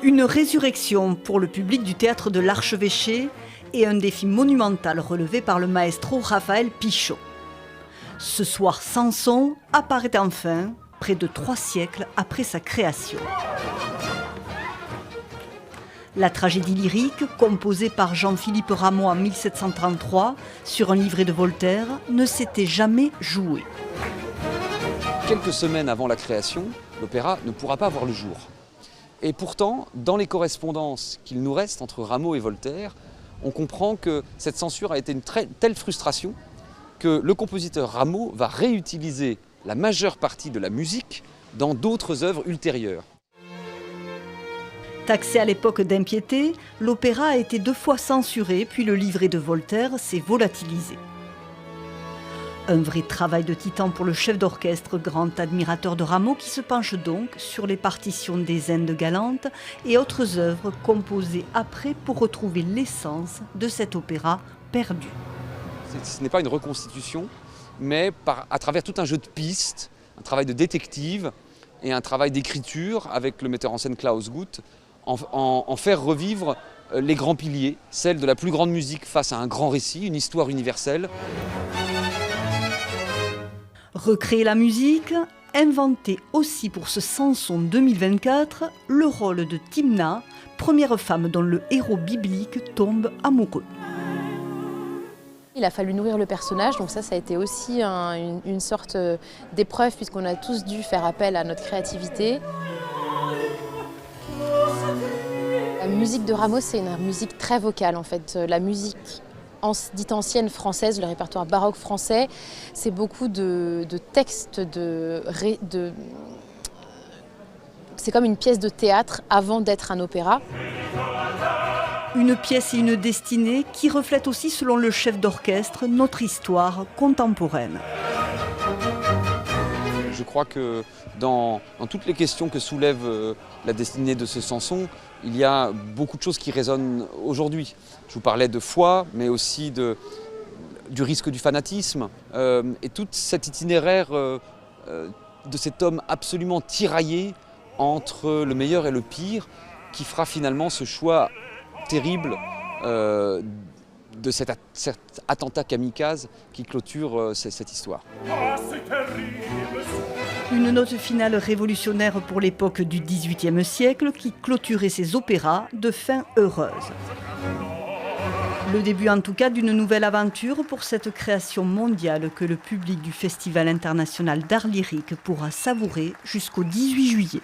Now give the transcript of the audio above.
Une résurrection pour le public du théâtre de l'Archevêché et un défi monumental relevé par le maestro Raphaël Pichot. Ce soir, Samson apparaît enfin, près de 3 siècles après sa création. La tragédie lyrique, composée par Jean-Philippe Rameau en 1733 sur un livret de Voltaire, ne s'était jamais jouée. Quelques semaines avant la création, l'opéra ne pourra pas voir le jour. Et pourtant, dans les correspondances qu'il nous reste entre Rameau et Voltaire, on comprend que cette censure a été une telle frustration que le compositeur Rameau va réutiliser la majeure partie de la musique dans d'autres œuvres ultérieures. Taxé à l'époque d'impiété, l'opéra a été 2 fois censuré, puis le livret de Voltaire s'est volatilisé. Un vrai travail de titan pour le chef d'orchestre, grand admirateur de Rameau, qui se penche donc sur les partitions des Indes galantes et autres œuvres composées après pour retrouver l'essence de cet opéra perdu. Ce n'est pas une reconstitution, mais à travers tout un jeu de pistes, un travail de détective et un travail d'écriture avec le metteur en scène Klaus Guth, en faire revivre les grands piliers, celle de la plus grande musique face à un grand récit, une histoire universelle. Recréer la musique, inventer aussi pour ce Samson 2024 le rôle de Timna, première femme dont le héros biblique tombe amoureux. Il a fallu nourrir le personnage, donc ça a été aussi une sorte d'épreuve puisqu'on a tous dû faire appel à notre créativité. La musique de Rameau, c'est une musique très vocale en fait. La musique dite ancienne française, le répertoire baroque français, c'est beaucoup de textes, c'est comme une pièce de théâtre avant d'être un opéra. Une pièce et une destinée qui reflètent aussi, selon le chef d'orchestre, notre histoire contemporaine. Je crois que dans toutes les questions que soulève la destinée de ce Samson, il y a beaucoup de choses qui résonnent aujourd'hui. Je vous parlais de foi, mais aussi du risque du fanatisme. Et tout cet itinéraire de cet homme absolument tiraillé entre le meilleur et le pire, qui fera finalement ce choix terrible de cet attentat kamikaze qui clôture cette histoire. Une note finale révolutionnaire pour l'époque du XVIIIe siècle qui clôturait ces opéras de fin heureuse. Le début en tout cas d'une nouvelle aventure pour cette création mondiale que le public du Festival international d'art lyrique pourra savourer jusqu'au 18 juillet.